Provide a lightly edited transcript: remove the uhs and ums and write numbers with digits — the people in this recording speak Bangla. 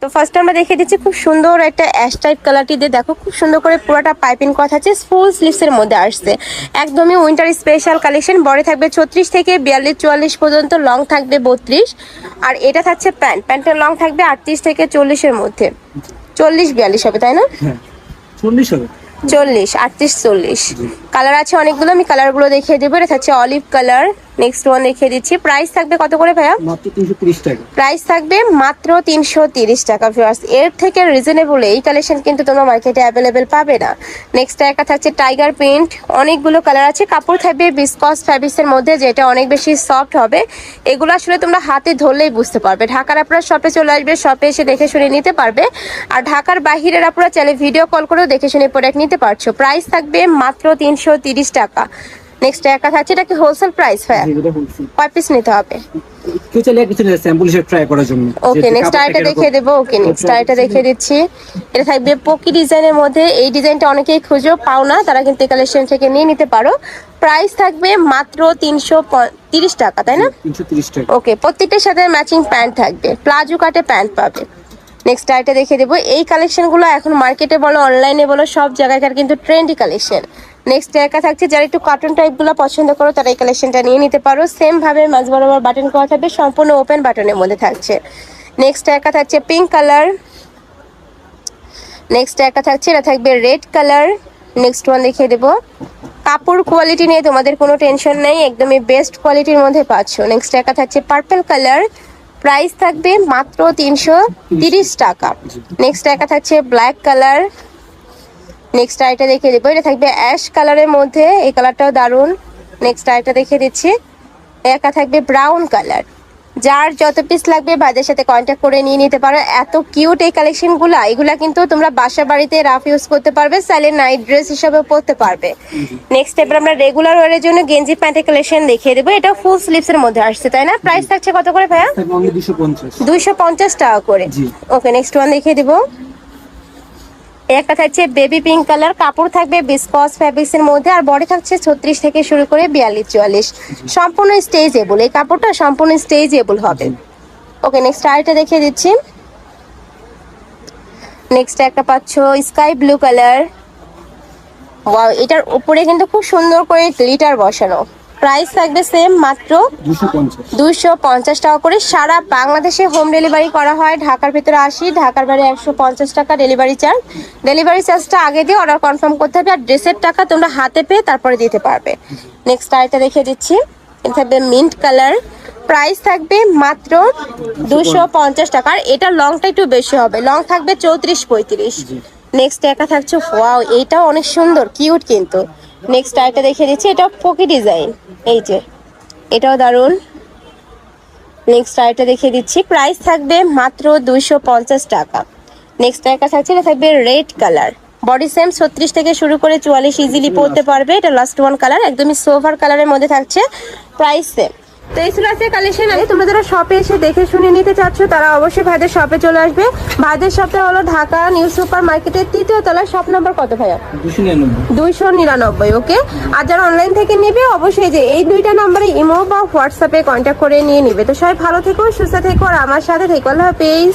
তো ফার্স্ট আমরা দেখে দিচ্ছি খুব সুন্দর একটা অ্যাশ টাইপ কালারটি দিয়ে, দেখো খুব সুন্দর করে পুরোটা পাইপিং করা আছে, ফুল স্লিভসের মধ্যে আসছে, একদমই উইন্টার স্পেশাল কালেকশন। বডি থাকবে 36 থেকে 42-44 পর্যন্ত, লং থাকবে 32। আর এটা থাকছে প্যান্টের লং থাকবে 38 থেকে 40-এর মধ্যে, 40-42 হবে তাই না? 40 হবে, 40, 38, 40 কালার আছে অনেকগুলো, আমি কালারগুলো দেখিয়ে দেবো। এটা হচ্ছে অলিভ কালার। নেক্সট ওয়ান দেখিয়ে দিচ্ছি। প্রাইস থাকবে কত করে ভাইয়া? মাত্র 330 টাকা। প্রাইস থাকবে মাত্র 330 টাকা। ভিউয়ার্স, এর থেকে রিজনেবল এই কালেকশন কিন্তু তোমরা মার্কেটে অ্যাভেলেবেল পাবে না। নেক্সট একটা থাকছে টাইগার প্রিন্ট, অনেকগুলো কালার আছে। কাপড় থাকবে বিসকস ফ্যাব্রিক্সের মধ্যে, যেটা অনেক বেশি সফট হবে। এগুলো আসলে তোমরা হাতে ধরলেই বুঝতে পারবে। ঢাকার আপনারা শপে চলে আসবে, শপে এসে দেখে শুনে নিতে পারবে। আর ঢাকার বাহিরের আপনারা চাইলে ভিডিও কল করেও দেখে শুনে প্রোডাক্ট নিতে পারছো। প্রাইস থাকবে মাত্র 330 টাকা। নেক্সট একটা থাকছে, এটা কি হোলসেল প্রাইস? হ্যাঁ, কয় পিস নিতে হবে? কেউ চাইলে কিছু স্যাম্পল হিসেবে ট্রাই করার জন্য। ওকে, নেক্সট আইটা দেখিয়ে দেবো। ওকে, নেক্সট আইটা দেখিয়ে দিচ্ছি। এটা থাকবে পকি ডিজাইনের মধ্যে। এই ডিজাইনটা অনেকেই খুঁজেও পাও না, তারা কিন্তু কালেকশন থেকে নিয়ে নিতে পারো। প্রাইস থাকবে মাত্র 330 টাকা, তাই না? 330 টাকা। ওকে, প্রত্যেকটার সাথে ম্যাচিং প্যান্ট থাকবে, প্লাজো কাটে প্যান্ট পাবে। নেক্সট আইটা দেখিয়ে দেবো। এই কালেকশনগুলো এখন মার্কেটে বলো, অনলাইনে বলো, সব জায়গাকার কিন্তু ট্রেন্ডি কালেকশন। নেক্সট একা থাকছে, যারা একটু কার্টুন টাইপগুলো পছন্দ করো তারা এই কালেকশনটা নিয়ে নিতে পারো। সেম ভাবে মাঝ বরাবর বাটন করা থাকবে, সম্পূর্ণ ওপেন বাটনের মধ্যে থাকছে। নেক্সট একা থাকছে পিঙ্ক কালার। নেক্সট একা থাকছে, এটা থাকবে রেড কালার। নেক্সট ওয়ান দেখিয়ে দেবো। কাপড় কোয়ালিটি নিয়ে তোমাদের কোনো টেনশন নেই, একদমই বেস্ট কোয়ালিটির মধ্যে পাচ্ছ। নেক্সট একা থাকছে পার্পল কালার। প্রাইস থাকবে মাত্র 330 টাকা। নেক্সট একা থাকছে ব্ল্যাক কালার। নেক্সট আইটা দেখিয়ে দেবো। এটা থাকবে অ্যাশ কালারের মধ্যে, এই কালারটাও দারুণ। নেক্সট আইটা দেখিয়ে দিচ্ছি। একা থাকবে ব্রাউন কালার। যার যত পিস লাগবে ভাইদের সাথে কন্ট্যাক্ট করে নিয়ে নিতে পারো। এত কিউট এই কালেকশনগুলো, এগুলা কিন্তু তোমরা বাসা বাড়িতে রাফ ইউজ করতে পারবে, চাইলে নাইট ড্রেস হিসেবে পরতে পারবে। নেক্সট এবার আমরা রেগুলার ওয়ারের জন্য গেঞ্জি প্যান্টের কালেকশন দেখিয়ে দেবো। এটা ফুল স্লিভসের মধ্যে আসছে, তাই না? প্রাইস থাকছে কত করে ভাইয়া? 250 টাকা করে। ওকে, নেক্সট ওয়ান দেখিয়ে দেবো। একটা থাকছে বেবি পিঙ্ক কালার, কাপড় থাকবে বিসকস ফ্যাব্রিক্স এর মধ্যে, আর বডি থাকছে 36 থেকে শুরু করে 42-44, সম্পূর্ণ স্টেজেবল। এই কাপড়টা সম্পূর্ণ স্টেজেবল হবে। ওকে, নেক্সট আরেকটা দেখিয়ে দিচ্ছি। নেক্সট একটা পাচ্ছ স্কাই ব্লু কালার। ওয়াও, এটার উপরে কিন্তু খুব সুন্দর করে গ্লিটার বসানো। প্রাইস থাকবে সেম, মাত্র 250 টাকা করে। সারা বাংলাদেশে হোম ডেলিভারি করা হয়। ঢাকার ভিতরে 80, ঢাকার বাইরে 150 টাকা ডেলিভারি চার্জ। ডেলিভারি চার্জটা আগে দিয়ে অর্ডার কনফার্ম করতে হবে, আর ড্রেসের টাকা তোমরা হাতে পেয়ে তারপরে দিতে পারবে। নেক্সট আরেকটা দেখিয়ে দিচ্ছি। এটা থাকবে মিন্ট কালার। প্রাইস থাকবে মাত্র 250 টাকা। আর এটা লংটা একটু বেশি হবে, লং থাকবে 34-35। নেক্সট একা থাকছে, ওয়াও এইটাও অনেক সুন্দর, কিউট কিন্তু। নেক্সট আরেকটা দেখিয়ে দিচ্ছি। এটা পকি ডিজাইন, এই যে এটাও দারুণ। নেক্সট আরেকটা দেখিয়ে দিচ্ছি। প্রাইস থাকবে মাত্র 250 টাকা। নেক্সট একটা থাকছে, এটা থাকবে রেড কালার। বডি সেম 36 থেকে শুরু করে 44 ইজিলি পরতে পারবে। এটা লাস্ট ওয়ান কালার, একদমই সোভার কালারের মধ্যে থাকছে। Price same. তো এই ছিল আজকে কালেকশন। আমি তোমরা যারা শপে এসে দেখে শুনে নিতে চাচ্ছ তারা অবশ্যই ভাইদের শপে চলে আসবে। ভাইদের শপটা হলো ঢাকা নিউ সুপার মার্কেটের 3য় তলায়। শপ নাম্বার কত ভাইয়া? 299। ওকে, আর যারা অনলাইন থেকে নেবে অবশ্যই যে এই দুইটা নাম্বারে ইমো বা হোয়াটসঅ্যাপে কন্ট্যাক্ট করে নিয়ে নিবে। তো সবাই ভালো থেকো, সুস্থ থেকো, আর আমার সাথে থেকো। আল্লাহ হাফেজ।